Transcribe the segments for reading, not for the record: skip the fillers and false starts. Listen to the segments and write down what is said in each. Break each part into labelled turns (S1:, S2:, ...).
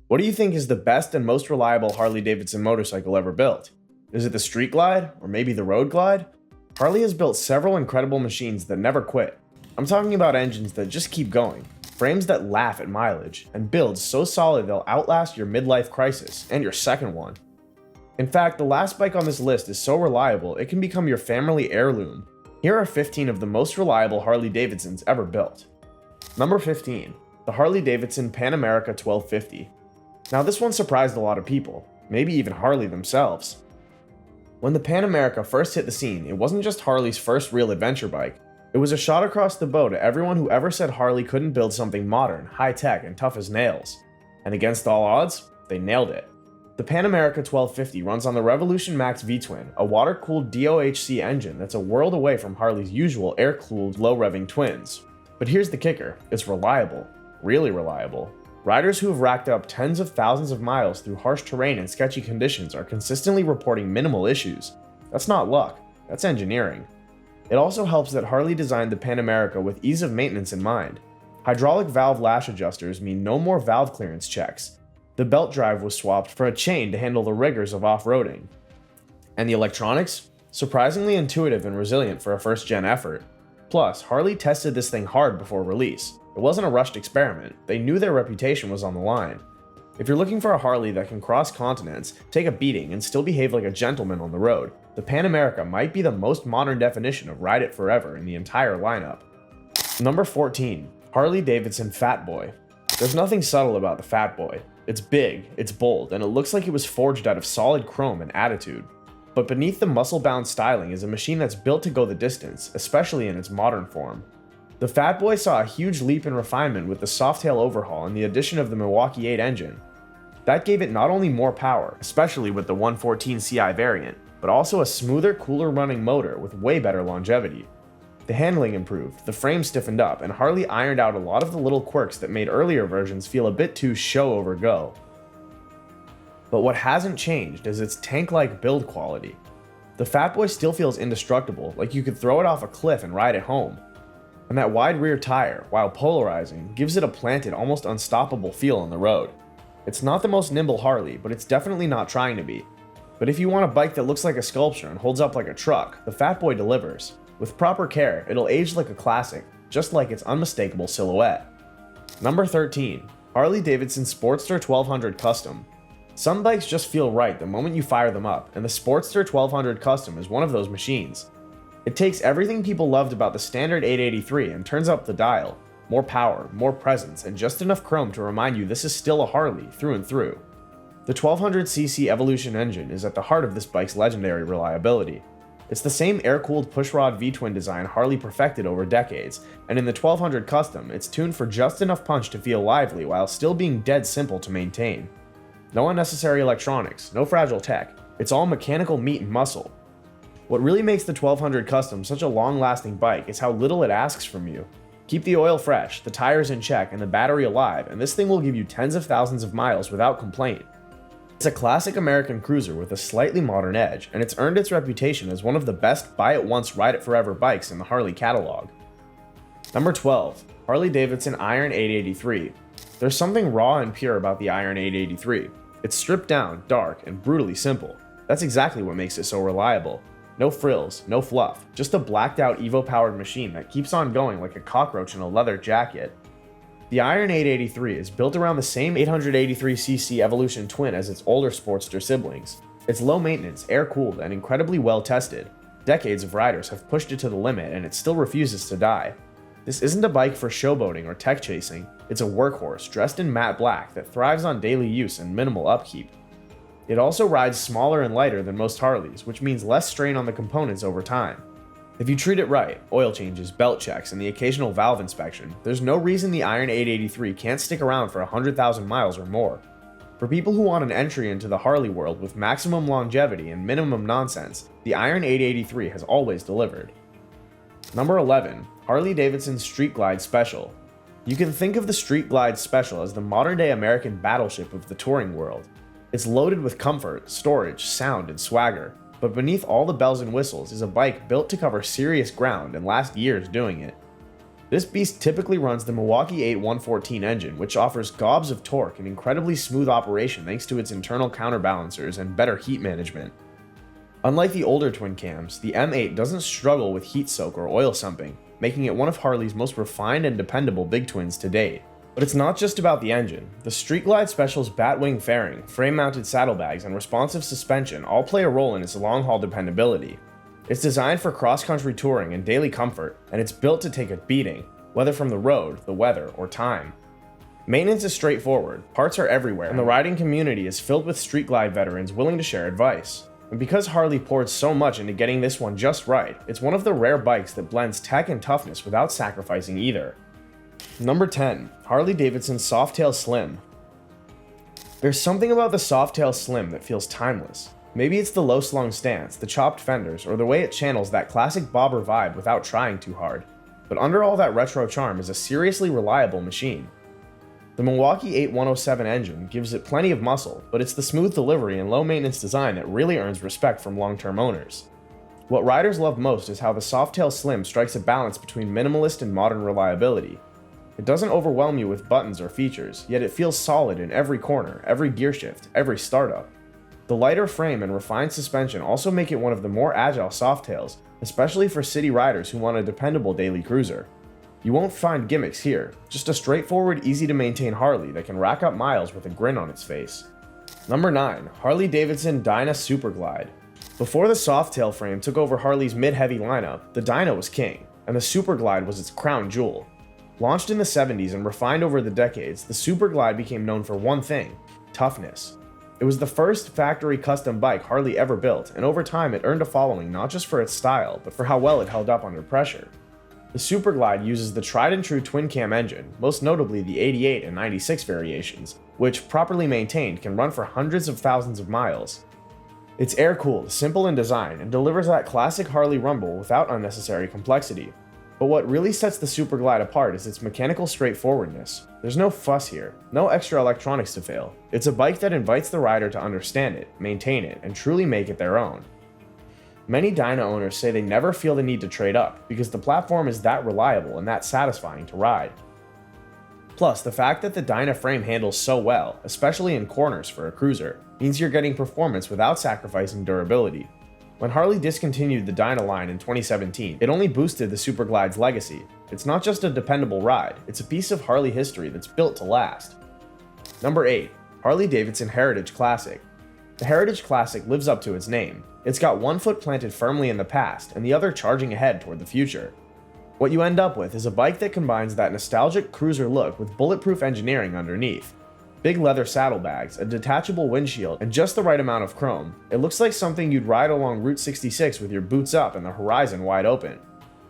S1: What do you think is the best and most reliable Harley-Davidson motorcycle ever built? Is it the Street Glide, or maybe the Road Glide? Harley has built several incredible machines that never quit. I'm talking about engines that just keep going, frames that laugh at mileage, and builds so solid they'll outlast your midlife crisis, and your second one. In fact, the last bike on this list is so reliable it can become your family heirloom. Here are 15 of the most reliable Harley-Davidsons ever built. Number 15. The Harley-Davidson Paname 1250. Now this one surprised a lot of people, maybe even Harley themselves. When the Paname first hit the scene, it wasn't just Harley's first real adventure bike. It was a shot across the bow to everyone who ever said Harley couldn't build something modern, high-tech, and tough as nails. And against all odds, they nailed it. The Paname 1250 runs on the Revolution Max V-twin, a water-cooled DOHC engine that's a world away from Harley's usual air-cooled, low-revving twins. But here's the kicker, it's reliable. Really reliable. Riders who have racked up tens of thousands of miles through harsh terrain and sketchy conditions are consistently reporting minimal issues. That's not luck, that's engineering. It also helps that Harley designed the Paname with ease of maintenance in mind. Hydraulic valve lash adjusters mean no more valve clearance checks. The belt drive was swapped for a chain to handle the rigors of off-roading. And the electronics? Surprisingly intuitive and resilient for a first-gen effort. Plus, Harley tested this thing hard before release. It wasn't a rushed experiment, they knew their reputation was on the line. If you're looking for a Harley that can cross continents, take a beating, and still behave like a gentleman on the road, the Paname might be the most modern definition of ride it forever in the entire lineup. Number 14. HarleyDavidson Fatboy. There's nothing subtle about the Fatboy. It's big, it's bold, and it looks like it was forged out of solid chrome and attitude. But beneath the muscle-bound styling is a machine that's built to go the distance, especially in its modern form. The Fatboy saw a huge leap in refinement with the Softail overhaul and the addition of the Milwaukee 8 engine. That gave it not only more power, especially with the 114 Ci variant, but also a smoother, cooler running motor with way better longevity. The handling improved, the frame stiffened up, and Harley ironed out a lot of the little quirks that made earlier versions feel a bit too show over go. But what hasn't changed is its tank-like build quality. The Fatboy still feels indestructible, like you could throw it off a cliff and ride it home. And that wide rear tire, while polarizing, gives it a planted, almost unstoppable feel on the road. It's not the most nimble Harley, but it's definitely not trying to be. But if you want a bike that looks like a sculpture and holds up like a truck, the Fatboy delivers. With proper care, it'll age like a classic, just like its unmistakable silhouette. Number 13. Harley-Davidson Sportster 1200 Custom. Some bikes just feel right the moment you fire them up, and the Sportster 1200 Custom is one of those machines. It takes everything people loved about the standard 883 and turns up the dial. More power, more presence, and just enough chrome to remind you this is still a Harley through and through. The 1200cc Evolution engine is at the heart of this bike's legendary reliability. It's the same air-cooled pushrod V-twin design Harley perfected over decades, and in the 1200 Custom, it's tuned for just enough punch to feel lively while still being dead simple to maintain. No unnecessary electronics, no fragile tech, it's all mechanical meat and muscle. What really makes the 1200 Custom such a long-lasting bike is how little it asks from you. Keep the oil fresh, the tires in check, and the battery alive, and this thing will give you tens of thousands of miles without complaint. It's a classic American cruiser with a slightly modern edge, and it's earned its reputation as one of the best buy-it-once, ride-it-forever bikes in the Harley catalog. Number 12. Harley-Davidson Iron 883. There's something raw and pure about the Iron 883. It's stripped down, dark, and brutally simple. That's exactly what makes it so reliable. No frills, no fluff, just a blacked out Evo-powered machine that keeps on going like a cockroach in a leather jacket. The Iron 883 is built around the same 883cc Evolution twin as its older Sportster siblings. It's low maintenance, air-cooled, and incredibly well tested. Decades of riders have pushed it to the limit and it still refuses to die. This isn't a bike for showboating or tech chasing, it's a workhorse dressed in matte black that thrives on daily use and minimal upkeep. It also rides smaller and lighter than most Harleys, which means less strain on the components over time. If you treat it right, oil changes, belt checks, and the occasional valve inspection, there's no reason the Iron 883 can't stick around for 100,000 miles or more. For people who want an entry into the Harley world with maximum longevity and minimum nonsense, the Iron 883 has always delivered. Number 11. Harley-Davidson Street Glide Special. You can think of the Street Glide Special as the modern-day American battleship of the touring world. It's loaded with comfort, storage, sound, and swagger, but beneath all the bells and whistles is a bike built to cover serious ground and last years doing it. This beast typically runs the Milwaukee 8 114 engine, which offers gobs of torque and incredibly smooth operation thanks to its internal counterbalancers and better heat management. Unlike the older twin cams, the M8 doesn't struggle with heat soak or oil sumping, making it one of Harley's most refined and dependable big twins to date. But it's not just about the engine. The Streetglide Special's Batwing fairing, frame-mounted saddlebags, and responsive suspension all play a role in its long-haul dependability. It's designed for cross-country touring and daily comfort, and it's built to take a beating, whether from the road, the weather, or time. Maintenance is straightforward, parts are everywhere, and the riding community is filled with Streetglide veterans willing to share advice. And because Harley poured so much into getting this one just right, it's one of the rare bikes that blends tech and toughness without sacrificing either. Number 10. Harley-Davidson Softail Slim. There's something about the Softail Slim that feels timeless. Maybe it's the low slung stance, the chopped fenders, or the way it channels that classic bobber vibe without trying too hard. But under all that retro charm is a seriously reliable machine. The Milwaukee 8 107 engine gives it plenty of muscle, but it's the smooth delivery and low maintenance design that really earns respect from long-term owners. What riders love most is how the Softail Slim strikes a balance between minimalist and modern reliability. It doesn't overwhelm you with buttons or features, yet it feels solid in every corner, every gear shift, every startup. The lighter frame and refined suspension also make it one of the more agile Softails, especially for city riders who want a dependable daily cruiser. You won't find gimmicks here, just a straightforward, easy-to-maintain Harley that can rack up miles with a grin on its face. Number 9. Harley-Davidson Dina Superglide. Before the Softail frame took over Harley's mid-heavy lineup, the Dina was king, and the Superglide was its crown jewel. Launched in the 70s and refined over the decades, the Superglide became known for one thing: toughness. It was the first factory custom bike Harley ever built, and over time it earned a following not just for its style, but for how well it held up under pressure. The Superglide uses the tried-and-true twin-cam engine, most notably the 88 and 96 variations, which, properly maintained, can run for hundreds of thousands of miles. It's air-cooled, simple in design, and delivers that classic Harley rumble without unnecessary complexity. But what really sets the Superglide apart is its mechanical straightforwardness. There's no fuss here, no extra electronics to fail. It's a bike that invites the rider to understand it, maintain it, and truly make it their own. Many Dina owners say they never feel the need to trade up because the platform is that reliable and that satisfying to ride. Plus, the fact that the Dina frame handles so well, especially in corners for a cruiser, means you're getting performance without sacrificing durability. When Harley discontinued the Dina line in 2017, it only boosted the Superglide's legacy. It's not just a dependable ride, it's a piece of Harley history that's built to last. Number 8. Harley-Davidson Heritage Classic. The Heritage Classic lives up to its name. It's got one foot planted firmly in the past and the other charging ahead toward the future. What you end up with is a bike that combines that nostalgic cruiser look with bulletproof engineering underneath. Big leather saddlebags, a detachable windshield, and just the right amount of chrome. It looks like something you'd ride along Route 66 with your boots up and the horizon wide open.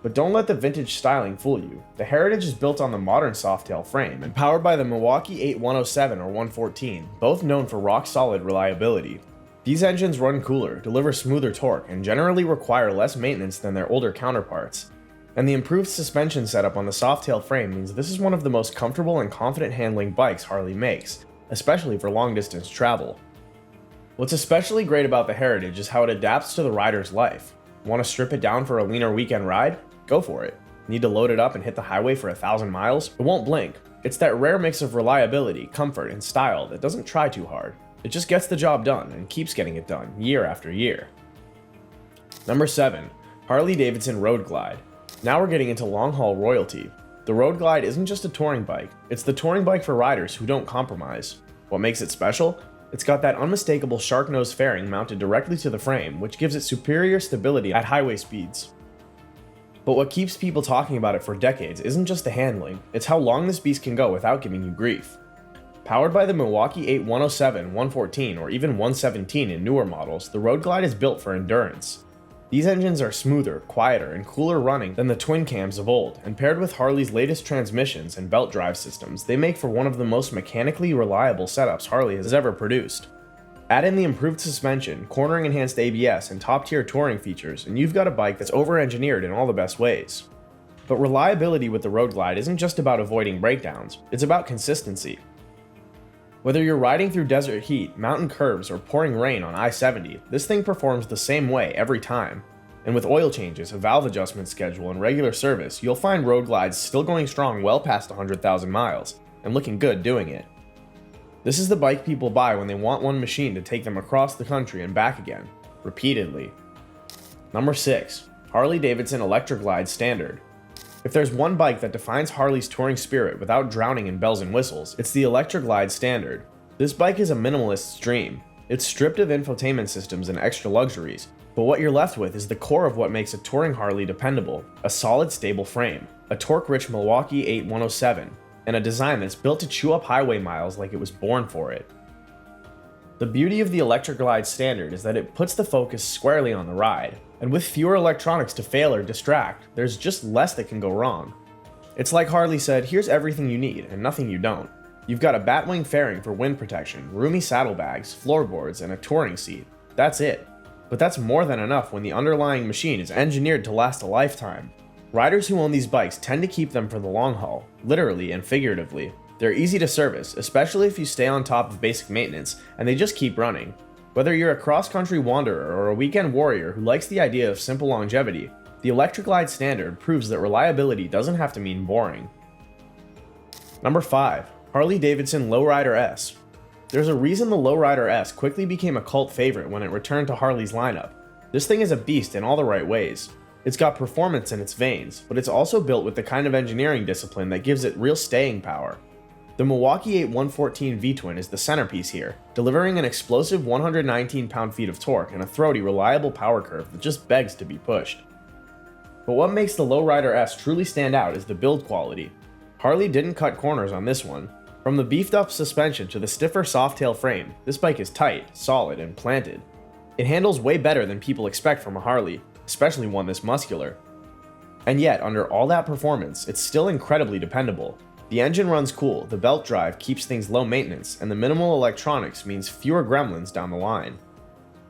S1: But don't let the vintage styling fool you. The Heritage is built on the modern Softail frame and powered by the Milwaukee 8 107 or 114, both known for rock-solid reliability. These engines run cooler, deliver smoother torque, and generally require less maintenance than their older counterparts. And the improved suspension setup on the Softail frame means this is one of the most comfortable and confident handling bikes Harley makes, especially for long-distance travel. What's especially great about the Heritage is how it adapts to the rider's life. Want to strip it down for a leaner weekend ride? Go for it. Need to load it up and hit the highway for 1,000 miles? It won't blink. It's that rare mix of reliability, comfort, and style that doesn't try too hard. It just gets the job done and keeps getting it done year after year. Number 7. Harley-Davidson Road Glide. Now we're getting into long-haul royalty. The Road Glide isn't just a touring bike, it's the touring bike for riders who don't compromise. What makes it special? It's got that unmistakable shark nose fairing mounted directly to the frame, which gives it superior stability at highway speeds. But what keeps people talking about it for decades isn't just the handling, it's how long this beast can go without giving you grief. Powered by the Milwaukee 8 107, 114, or even 117 in newer models, the Road Glide is built for endurance. These engines are smoother, quieter, and cooler running than the twin cams of old, and paired with Harley's latest transmissions and belt drive systems, they make for one of the most mechanically reliable setups Harley has ever produced. Add in the improved suspension, cornering enhanced ABS, and top-tier touring features, and you've got a bike that's over-engineered in all the best ways. But reliability with the Road Glide isn't just about avoiding breakdowns, it's about consistency. Whether you're riding through desert heat, mountain curves, or pouring rain on I-70, this thing performs the same way every time. And with oil changes, a valve adjustment schedule, and regular service, you'll find road glides still going strong well past 100,000 miles, and looking good doing it. This is the bike people buy when they want one machine to take them across the country and back again, repeatedly. Number 6. Harley-Davidson Electric Glide Standard. If there's one bike that defines Harley's touring spirit without drowning in bells and whistles, it's the Electric Glide Standard. This bike is a minimalist's dream. It's stripped of infotainment systems and extra luxuries, but what you're left with is the core of what makes a touring Harley dependable: a solid, stable frame, a torque-rich Milwaukee 8107, and a design that's built to chew up highway miles like it was born for it. The beauty of the Electric Glide Standard is that it puts the focus squarely on the ride, and with fewer electronics to fail or distract, there's just less that can go wrong. It's like Harley said, here's everything you need and nothing you don't. You've got a batwing fairing for wind protection, roomy saddlebags, floorboards, and a touring seat. That's it. But that's more than enough when the underlying machine is engineered to last a lifetime. Riders who own these bikes tend to keep them for the long haul, literally and figuratively. They're easy to service, especially if you stay on top of basic maintenance, and they just keep running. Whether you're a cross-country wanderer or a weekend warrior who likes the idea of simple longevity, the Electric Glide Standard proves that reliability doesn't have to mean boring. Number 5. HarleyDavidson Low Rider S. There's a reason the Low Rider S quickly became a cult favorite when it returned to Harley's lineup. This thing is a beast in all the right ways. It's got performance in its veins, but it's also built with the kind of engineering discipline that gives it real staying power. The Milwaukee 8114 V-twin is the centerpiece here, delivering an explosive 119 pound-feet of torque and a throaty, reliable power curve that just begs to be pushed. But what makes the Low Rider S truly stand out is the build quality. Harley didn't cut corners on this one. From the beefed-up suspension to the stiffer softtail frame, this bike is tight, solid, and planted. It handles way better than people expect from a Harley, especially one this muscular. And yet, under all that performance, it's still incredibly dependable. The engine runs cool, the belt drive keeps things low maintenance, and the minimal electronics means fewer gremlins down the line.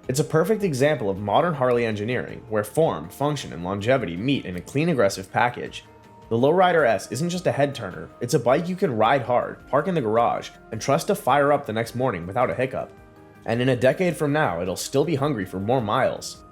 S1: It's a perfect example of modern Harley engineering, where form, function, and longevity meet in a clean, aggressive package. The Low Rider S isn't just a head-turner, it's a bike you can ride hard, park in the garage, and trust to fire up the next morning without a hiccup. And in a decade from now, it'll still be hungry for more miles.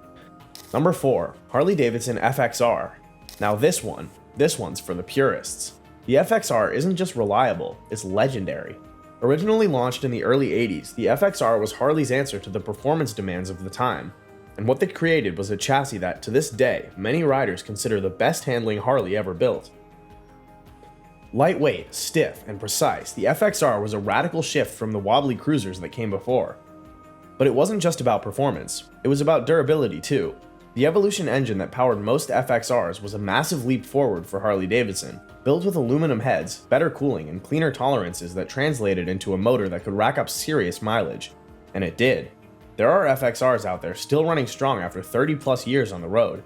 S1: Number 4. HarleyDavidson FXR. Now this one's for the purists. The FXR isn't just reliable, it's legendary. Originally launched in the early 80s, the FXR was Harley's answer to the performance demands of the time. And what they created was a chassis that, to this day, many riders consider the best handling Harley ever built. Lightweight, stiff, and precise, the FXR was a radical shift from the wobbly cruisers that came before. But it wasn't just about performance, it was about durability too. The Evolution engine that powered most FXRs was a massive leap forward for Harley-Davidson, built with aluminum heads, better cooling, and cleaner tolerances that translated into a motor that could rack up serious mileage. And it did. There are FXRs out there still running strong after 30 plus years on the road.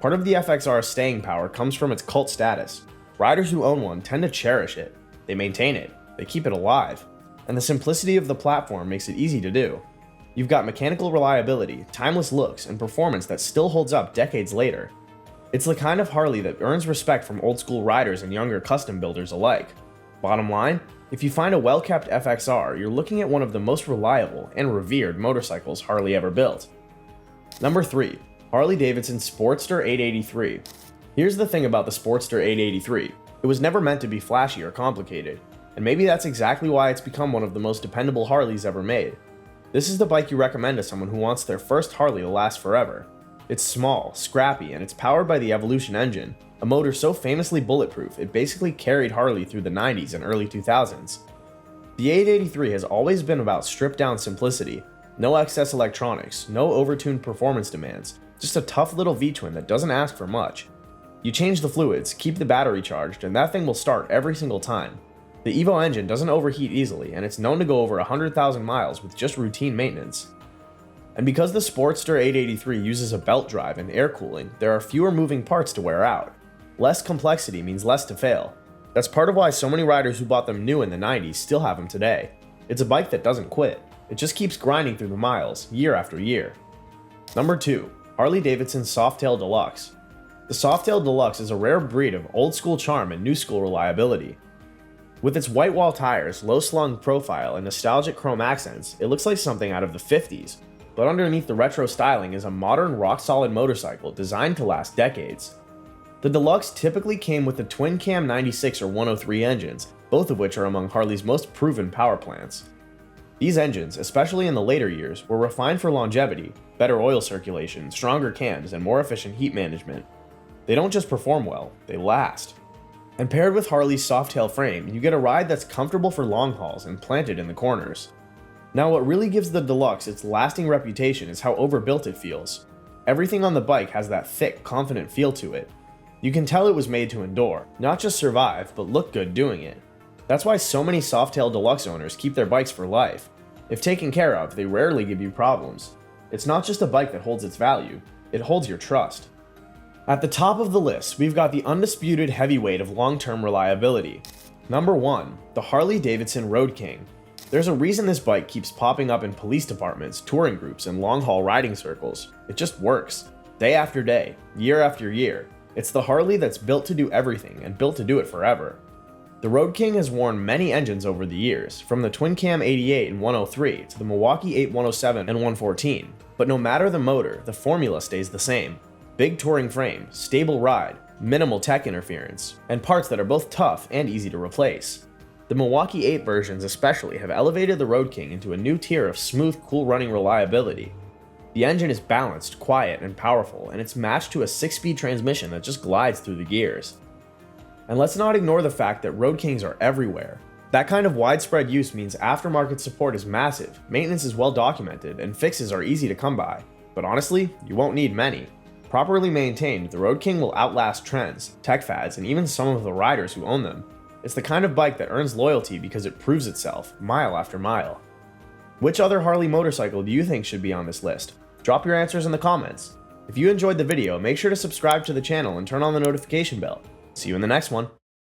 S1: Part of the FXR's staying power comes from its cult status. Riders who own one tend to cherish it. They maintain it, they keep it alive, and the simplicity of the platform makes it easy to do. You've got mechanical reliability, timeless looks, and performance that still holds up decades later. It's the kind of Harley that earns respect from old school riders and younger custom builders alike. Bottom line, if you find a well-kept FXR, you're looking at one of the most reliable and revered motorcycles Harley ever built. Number 3. Harley-Davidson Sportster 883. Here's the thing about the Sportster 883. It was never meant to be flashy or complicated, and maybe that's exactly why it's become one of the most dependable Harleys ever made. This is the bike you recommend to someone who wants their first Harley to last forever. It's small, scrappy, and it's powered by the Evolution engine, a motor so famously bulletproof it basically carried Harley through the 90s and early 2000s. The 883 has always been about stripped-down simplicity, no excess electronics, no overtuned performance demands, just a tough little V-twin that doesn't ask for much. You change the fluids, keep the battery charged, and that thing will start every single time. The Evo engine doesn't overheat easily, and it's known to go over 100,000 miles with just routine maintenance. And because the Sportster 883 uses a belt drive and air cooling, there are fewer moving parts to wear out. Less complexity means less to fail. That's part of why so many riders who bought them new in the 90s still have them today. It's a bike that doesn't quit. It just keeps grinding through the miles, year after year. Number 2. Harley-Davidson Softail Deluxe. The Softail Deluxe is a rare breed of old-school charm and new-school reliability. With its white wall tires, low-slung profile, and nostalgic chrome accents, it looks like something out of the 50s. but underneath the retro styling is a modern rock-solid motorcycle designed to last decades. The Deluxe typically came with the twin-cam 96 or 103 engines, both of which are among Harley's most proven power plants. These engines, especially in the later years, were refined for longevity, better oil circulation, stronger cams, and more efficient heat management. They don't just perform well, they last. And paired with Harley's soft-tail frame, you get a ride that's comfortable for long hauls and planted in the corners. Now, what really gives the Deluxe its lasting reputation is how overbuilt it feels. Everything on the bike has that thick, confident feel to it. You can tell it was made to endure, not just survive, but look good doing it. That's why so many soft-tail Deluxe owners keep their bikes for life. If taken care of, they rarely give you problems. It's not just a bike that holds its value, it holds your trust. At the top of the list, we've got the undisputed heavyweight of long-term reliability. Number 1, the Harley-Davidson Road King. There's a reason this bike keeps popping up in police departments, touring groups, and long-haul riding circles. It just works. Day after day, year after year. It's the Harley that's built to do everything and built to do it forever. The Road King has worn many engines over the years, from the Twin Cam 88 and 103 to the Milwaukee 8 107 and 114. But no matter the motor, the formula stays the same. Big touring frame, stable ride, minimal tech interference, and parts that are both tough and easy to replace. The Milwaukee 8 versions especially have elevated the Road King into a new tier of smooth, cool-running reliability. The engine is balanced, quiet, and powerful, and it's matched to a 6-speed transmission that just glides through the gears. And let's not ignore the fact that Road Kings are everywhere. That kind of widespread use means aftermarket support is massive, maintenance is well documented, and fixes are easy to come by. But honestly, you won't need many. Properly maintained, the Road King will outlast trends, tech fads, and even some of the riders who own them. It's the kind of bike that earns loyalty because it proves itself, mile after mile. Which other Harley motorcycle do you think should be on this list? Drop your answers in the comments. If you enjoyed the video, make sure to subscribe to the channel and turn on the notification bell. See you in the next one.